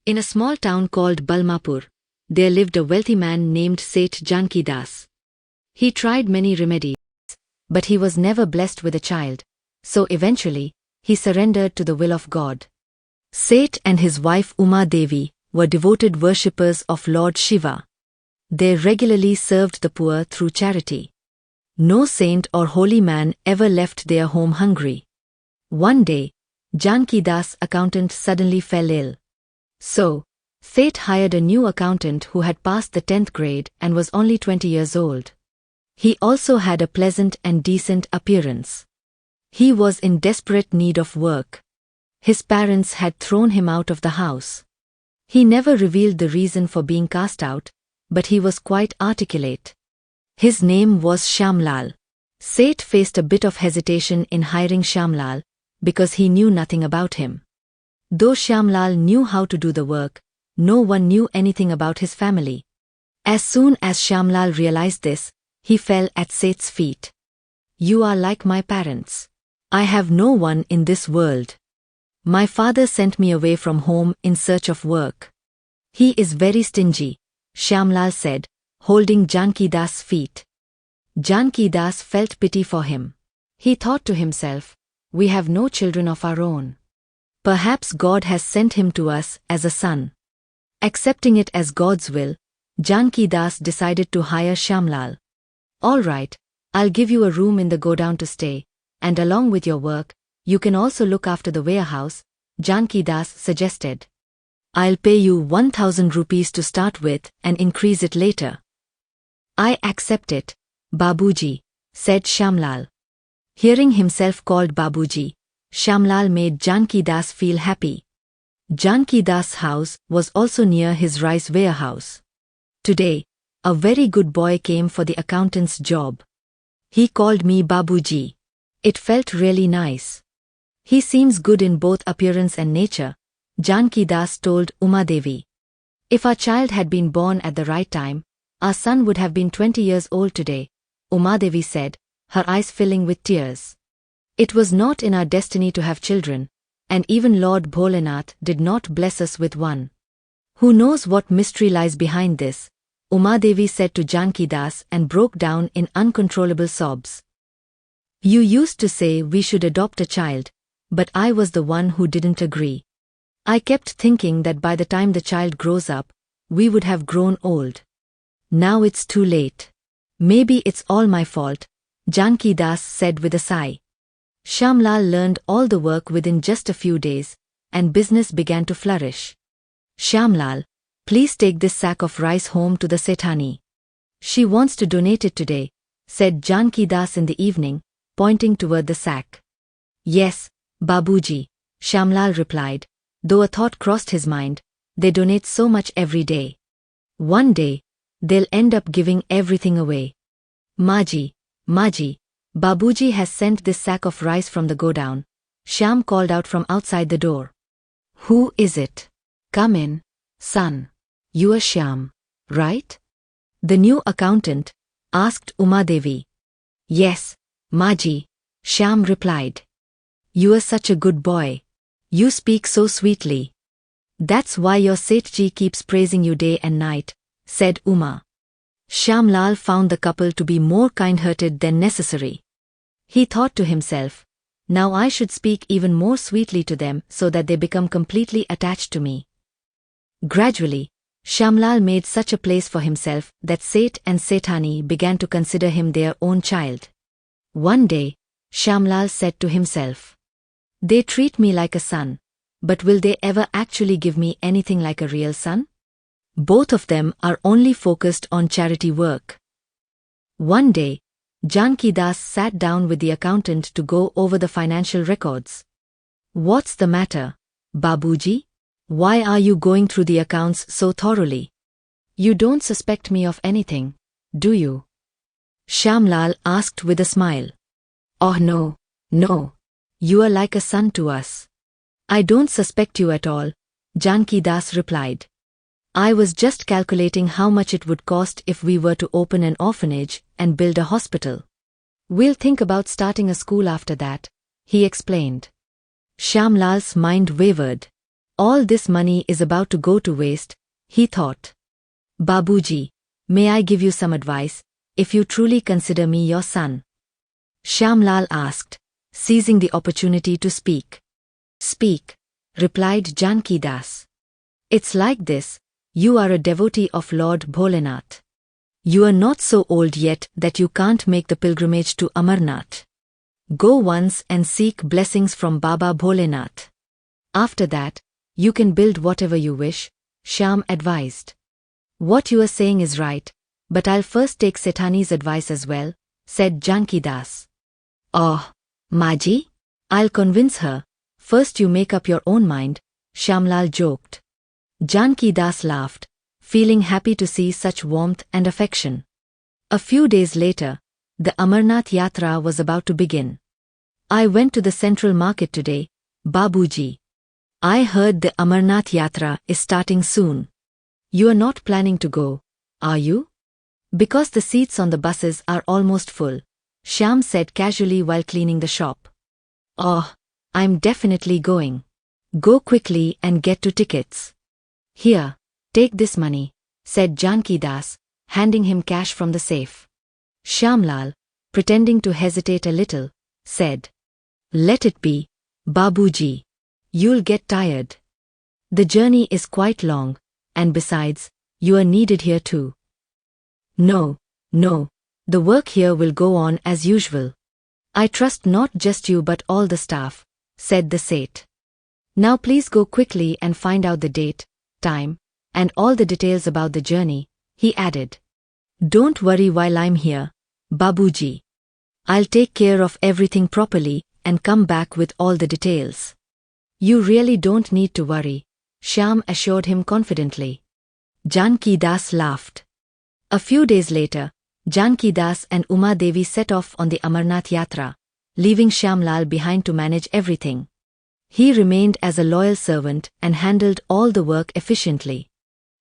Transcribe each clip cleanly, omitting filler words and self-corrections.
In a small town called Balmapur, there lived a wealthy man named Seth Janki Das. He tried many remedies, but he was never blessed with a child, so eventually, he surrendered to the will of God. Seth and his wife Uma Devi were devoted worshippers of Lord Shiva. They regularly served the poor through charity. No saint or holy man ever left their home hungry. One day, Janki Das' accountant suddenly fell ill. So, Seth hired a new accountant who had passed the 10th grade and was only 20 years old. He also had a pleasant and decent appearance. He was in desperate need of work. His parents had thrown him out of the house. He never revealed the reason for being cast out, but he was quite articulate. His name was Shyamlal. Seth faced a bit of hesitation in hiring Shyamlal because he knew nothing about him. Though Shyamlal knew how to do the work, no one knew anything about his family. As soon as Shyamlal realized this, he fell at Seth's feet. "You are like my parents. I have no one in this world. My father sent me away from home in search of work. He is very stingy," Shyamlal said, holding Janki Das' feet. Janki Das felt pity for him. He thought to himself, "We have no children of our own. Perhaps God has sent him to us as a son." Accepting it as God's will, Janki Das decided to hire Shyamlal. "All right, I'll give you a room in the godown to stay, and along with your work, you can also look after the warehouse," Janki Das suggested. "I'll pay you 1,000 rupees to start with and increase it later." "I accept it, Babuji," said Shyamlal. Hearing himself called Babuji, Shyamlal made Janki Das feel happy. Janki Das' house was also near his rice warehouse. Today, a very good boy came for the accountant's job. He called me Babuji. It felt really nice. He seems good in both appearance and nature, Janki Das told Uma Devi. "If our child had been born at the right time, our son would have been 20 years old today," Uma Devi said, her eyes filling with tears. "It was not in our destiny to have children, and even Lord Bholanath did not bless us with one. Who knows what mystery lies behind this," Uma Devi said to Janki Das and broke down in uncontrollable sobs. "You used to say we should adopt a child, but I was the one who didn't agree. I kept thinking that by the time the child grows up, we would have grown old. Now it's too late. Maybe it's all my fault," Janki Das said with a sigh. Shyamlal learned all the work within just a few days, and business began to flourish. "Shyamlal, please take this sack of rice home to the Sethani. She wants to donate it today," said Janki Das in the evening, pointing toward the sack. "Yes, Babuji," Shyamlal replied, though a thought crossed his mind, "they donate so much every day. One day, they'll end up giving everything away." Maji, Babuji has sent this sack of rice from the godown," Shyam called out from outside the door. "Who is it? Come in, son. You are Shyam, right?" the new accountant asked Uma Devi. "Yes, Maji," Shyam replied. "You are such a good boy. You speak so sweetly. That's why your Sethji keeps praising you day and night," said Uma. Shyamlal found the couple to be more kind-hearted than necessary. He thought to himself, "Now I should speak even more sweetly to them so that they become completely attached to me." Gradually, Shyamlal made such a place for himself that Seth and Sethani began to consider him their own child. One day, Shyamlal said to himself, "They treat me like a son, but will they ever actually give me anything like a real son? Both of them are only focused on charity work." One day, Janki Das sat down with the accountant to go over the financial records. "What's the matter, Babuji? Why are you going through the accounts so thoroughly? You don't suspect me of anything, do you?" Shyamlal asked with a smile. "Oh no. You are like a son to us." "I don't suspect you at all," Janki Das replied. "I was just calculating how much it would cost if we were to open an orphanage and build a hospital. We'll think about starting a school after that," he explained. Shyamlal's mind wavered. All this money is about to go to waste, he thought. Babuji, may I give you some advice, if you truly consider me your son? Shyamlal asked, seizing the opportunity to speak. Speak, replied Janki Das. It's like this, you are a devotee of Lord Bholenath. You are not so old yet that you can't make the pilgrimage to Amarnath. Go once and seek blessings from Baba Bholenath. After that, you can build whatever you wish, Shyam advised. What you are saying is right, but I'll first take Sethani's advice as well, said Janki Das. Oh, Maji? I'll convince her. First you make up your own mind, Shyamlal joked. Janki Das laughed, feeling happy to see such warmth and affection. A few days later, the Amarnath Yatra was about to begin. I went to the central market today, Babuji. I heard the Amarnath Yatra is starting soon. You are not planning to go, are you? Because the seats on the buses are almost full, Shyam said casually while cleaning the shop. Oh, I'm definitely going. Go quickly and get to tickets. Here, take this money, said Janki Das, handing him cash from the safe. Shyamlal, pretending to hesitate a little, said, Let it be, Babuji. You'll get tired. The journey is quite long, and besides, you are needed here too. No, the work here will go on as usual. I trust not just you but all the staff, said the Seth. Now please go quickly and find out the date, time, and all the details about the journey, he added. Don't worry while I'm here, Babuji. I'll take care of everything properly and come back with all the details. You really don't need to worry, Shyam assured him confidently. Janki Das laughed. A few days later, Janki Das and Uma Devi set off on the Amarnath Yatra, leaving Shyamlal behind to manage everything. He remained as a loyal servant and handled all the work efficiently.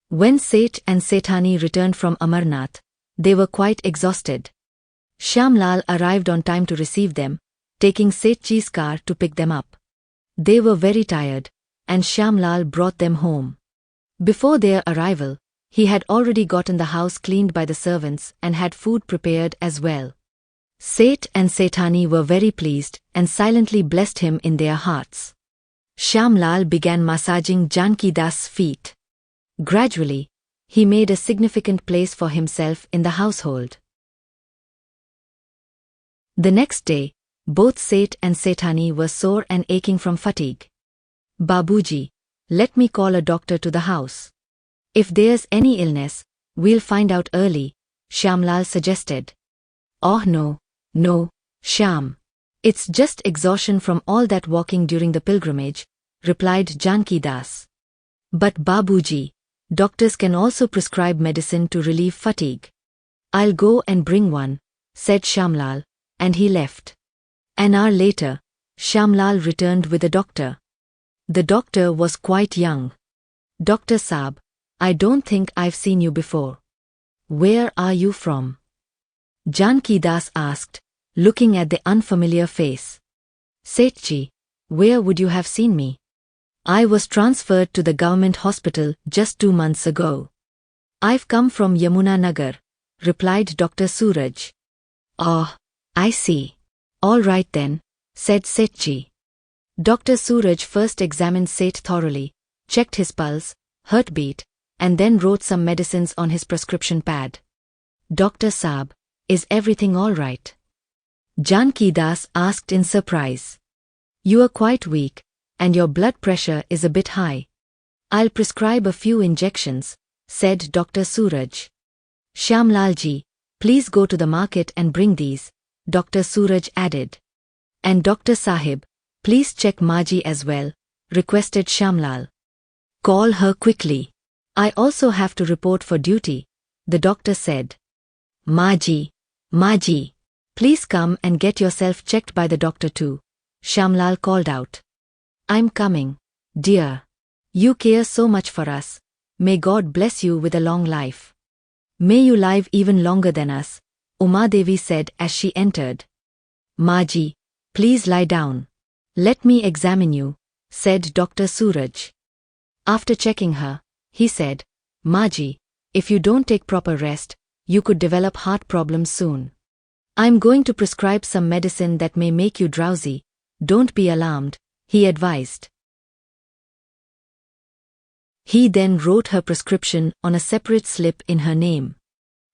When Seth and Sethani returned from Amarnath, they were quite exhausted. Shyamlal arrived on time to receive them, taking Sethji's car to pick them up. They were very tired, and Shyamlal brought them home. Before their arrival, he had already gotten the house cleaned by the servants and had food prepared as well. Seth and Sethani were very pleased and silently blessed him in their hearts. Shyamlal began massaging Janki Das' feet. Gradually, he made a significant place for himself in the household. The next day, both Seth and Sethani were sore and aching from fatigue. Babuji, let me call a doctor to the house. If there's any illness, we'll find out early, Shyamlal suggested. Oh no, Shyam. It's just exhaustion from all that walking during the pilgrimage, replied Janki Das. But Babuji, doctors can also prescribe medicine to relieve fatigue. I'll go and bring one, said Shyamlal, and he left. An hour later, Shyamlal returned with a doctor. The doctor was quite young. Dr. Saab, I don't think I've seen you before. Where are you from? Janki Das asked, looking at the unfamiliar face. Sethji, where would you have seen me? I was transferred to the government hospital just 2 months ago. I've come from Yamuna Nagar, replied Dr. Suraj. Oh, I see. All right then, said Sethji. Dr. Suraj first examined Seth thoroughly, checked his pulse, heartbeat, and then wrote some medicines on his prescription pad. Dr. Saab, is everything all right? Janki Das asked in surprise. You are quite weak, and your blood pressure is a bit high. I'll prescribe a few injections, said Dr. Suraj. Shyamlalji, please go to the market and bring these, Dr. Suraj added. And Dr. Sahib, please check Maji as well, requested Shyamlal. Call her quickly. I also have to report for duty, the doctor said. Maji, please come and get yourself checked by the doctor too, Shyamlal called out. I'm coming, dear. You care so much for us. May God bless you with a long life. May you live even longer than us, Uma Devi said as she entered. Maji, please lie down. Let me examine you, said Dr. Suraj. After checking her, he said, Maji, if you don't take proper rest, you could develop heart problems soon. I'm going to prescribe some medicine that may make you drowsy. Don't be alarmed, he advised. He then wrote her prescription on a separate slip in her name.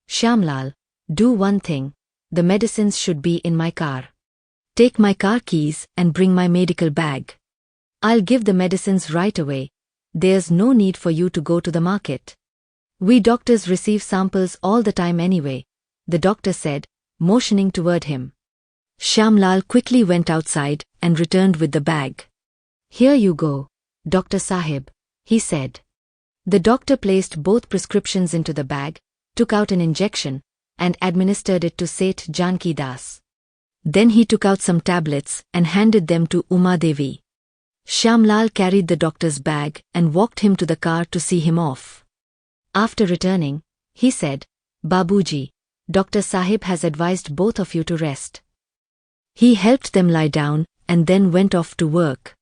Shyamlal, do one thing, the medicines should be in my car. Take my car keys and bring my medical bag. I'll give the medicines right away. There's no need for you to go to the market. We doctors receive samples all the time anyway, the doctor said, motioning toward him. Shyamlal quickly went outside and returned with the bag. Here you go, Dr. Sahib, he said. The doctor placed both prescriptions into the bag, took out an injection, and administered it to Seth Janki Das. Then he took out some tablets and handed them to Uma Devi. Shyamlal carried the doctor's bag and walked him to the car to see him off. After returning, he said, Babuji, Dr. Sahib has advised both of you to rest. He helped them lie down and then went off to work.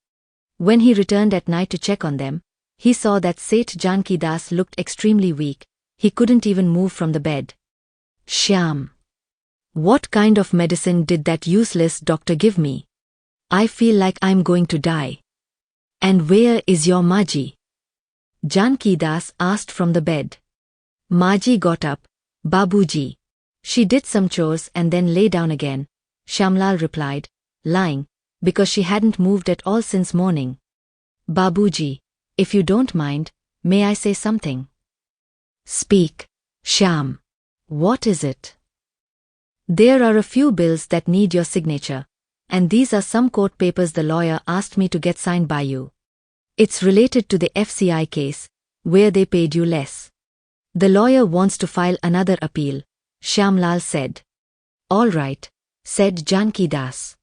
When he returned at night to check on them, he saw that Seth Janki Das looked extremely weak. He couldn't even move from the bed. Shyam, what kind of medicine did that useless doctor give me? I feel like I'm going to die. And where is your Maji? Janki Das asked from the bed. Maji got up, Babuji. She did some chores and then lay down again, Shyamlal replied, lying, because she hadn't moved at all since morning. Babuji, if you don't mind, may I say something? Speak, Shyam. What is it? There are a few bills that need your signature, and these are some court papers the lawyer asked me to get signed by you. It's related to the FCI case, where they paid you less. The lawyer wants to file another appeal, Shyamlal said. All right, said Janki Das.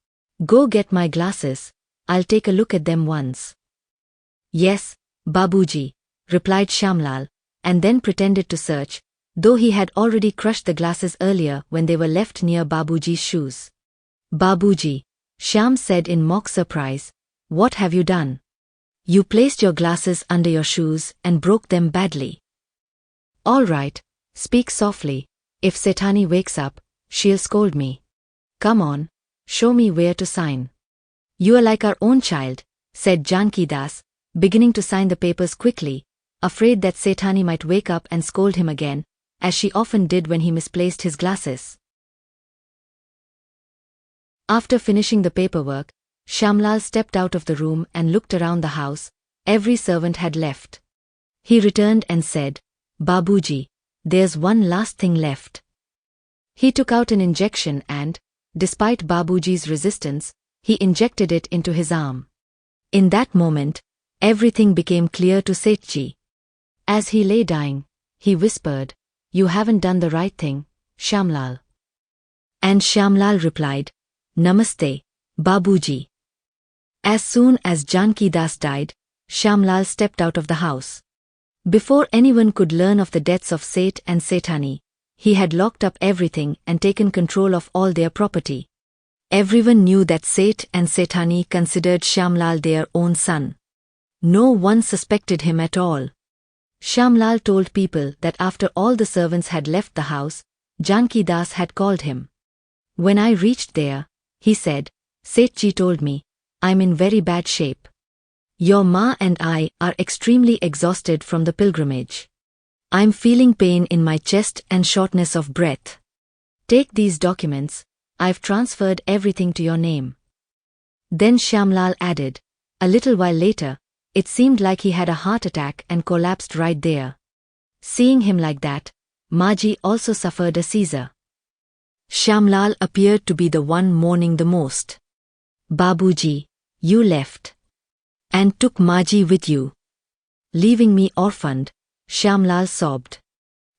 Go get my glasses, I'll take a look at them once. Yes, Babuji, replied Shyamlal, and then pretended to search, though he had already crushed the glasses earlier when they were left near Babuji's shoes. Babuji, Shyam said in mock surprise, what have you done? You placed your glasses under your shoes and broke them badly. All right, speak softly, if Sethani wakes up, she'll scold me. Come on, show me where to sign. You are like our own child, said Janki Das, beginning to sign the papers quickly, afraid that Sethani might wake up and scold him again, as she often did when he misplaced his glasses. After finishing the paperwork, Shyamlal stepped out of the room and looked around the house. Every servant had left. He returned and said, Babuji, there's one last thing left. He took out an injection and, despite Babuji's resistance, he injected it into his arm. In that moment, everything became clear to Sethji. As he lay dying, he whispered, You haven't done the right thing, Shyamlal. And Shyamlal replied, Namaste, Babuji. As soon as Janki Das died, Shyamlal stepped out of the house. Before anyone could learn of the deaths of Seth and Sethani, he had locked up everything and taken control of all their property. Everyone knew that Seth and Sethani considered Shyamlal their own son. No one suspected him at all. Shyamlal told people that after all the servants had left the house, Janki Das had called him. When I reached there, he said, Sethji told me, I'm in very bad shape. Your ma and I are extremely exhausted from the pilgrimage. I'm feeling pain in my chest and shortness of breath. Take these documents, I've transferred everything to your name. Then Shyamlal added, a little while later, it seemed like he had a heart attack and collapsed right there. Seeing him like that, Maji also suffered a seizure. Shyamlal appeared to be the one mourning the most. Babuji, you left. And took Maji with you. Leaving me orphaned, Shyamlal sobbed.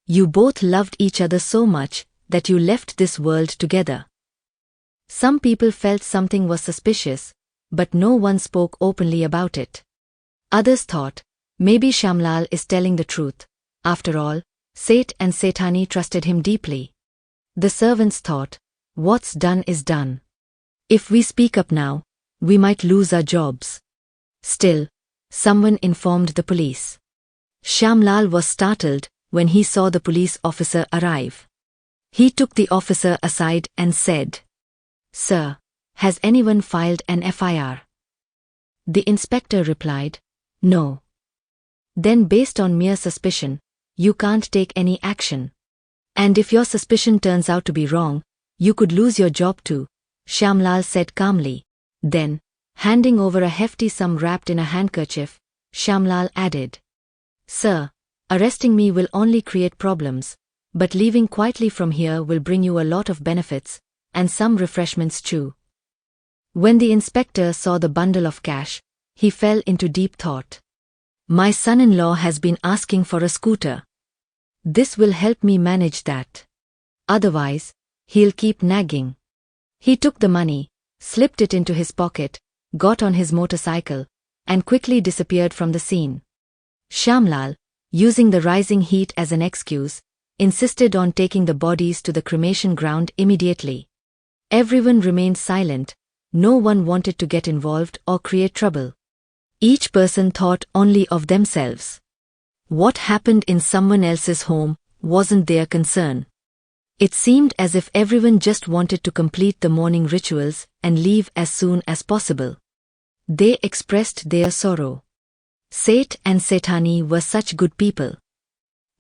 You both loved each other so much that you left this world together. Some people felt something was suspicious, but no one spoke openly about it. Others thought, maybe Shyamlal is telling the truth. After all, Seth and Sethani trusted him deeply. The servants thought, what's done is done. If we speak up now, we might lose our jobs. Still, someone informed the police. Shyamlal was startled when he saw the police officer arrive. He took the officer aside and said, "Sir, has anyone filed an FIR?" The inspector replied, "No." "Then based on mere suspicion, you can't take any action. And if your suspicion turns out to be wrong, you could lose your job too," Shyamlal said calmly. Then, handing over a hefty sum wrapped in a handkerchief, Shyamlal added, "Sir, arresting me will only create problems, but leaving quietly from here will bring you a lot of benefits, and some refreshments too." When the inspector saw the bundle of cash, he fell into deep thought. "My son-in-law has been asking for a scooter. This will help me manage that. Otherwise, he'll keep nagging." He took the money, slipped it into his pocket, got on his motorcycle, and quickly disappeared from the scene. Shyamlal, using the rising heat as an excuse, insisted on taking the bodies to the cremation ground immediately. Everyone remained silent, no one wanted to get involved or create trouble. Each person thought only of themselves. What happened in someone else's home wasn't their concern. It seemed as if everyone just wanted to complete the mourning rituals and leave as soon as possible. They expressed their sorrow. Seth and Sethani were such good people.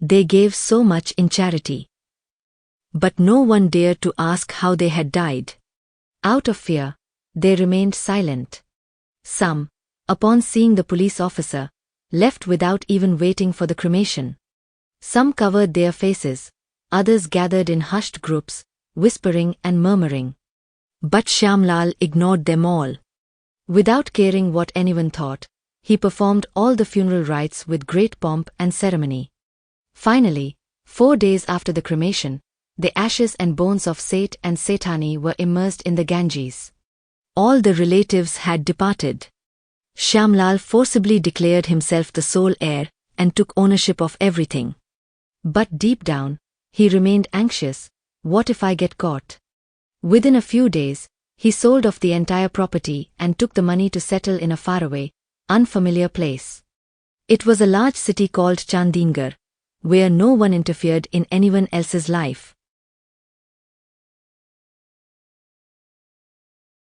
They gave so much in charity. But no one dared to ask how they had died. Out of fear, they remained silent. Some, upon seeing the police officer, left without even waiting for the cremation. Some covered their faces, others gathered in hushed groups, whispering and murmuring. But Shyamlal ignored them all. Without caring what anyone thought, he performed all the funeral rites with great pomp and ceremony. Finally, 4 days after the cremation, the ashes and bones of Seth and Sethani were immersed in the Ganges. All the relatives had departed. Shyamlal forcibly declared himself the sole heir and took ownership of everything. But deep down, he remained anxious. What if I get caught? Within a few days, he sold off the entire property and took the money to settle in a faraway, unfamiliar place. It was a large city called Chandigarh, where no one interfered in anyone else's life.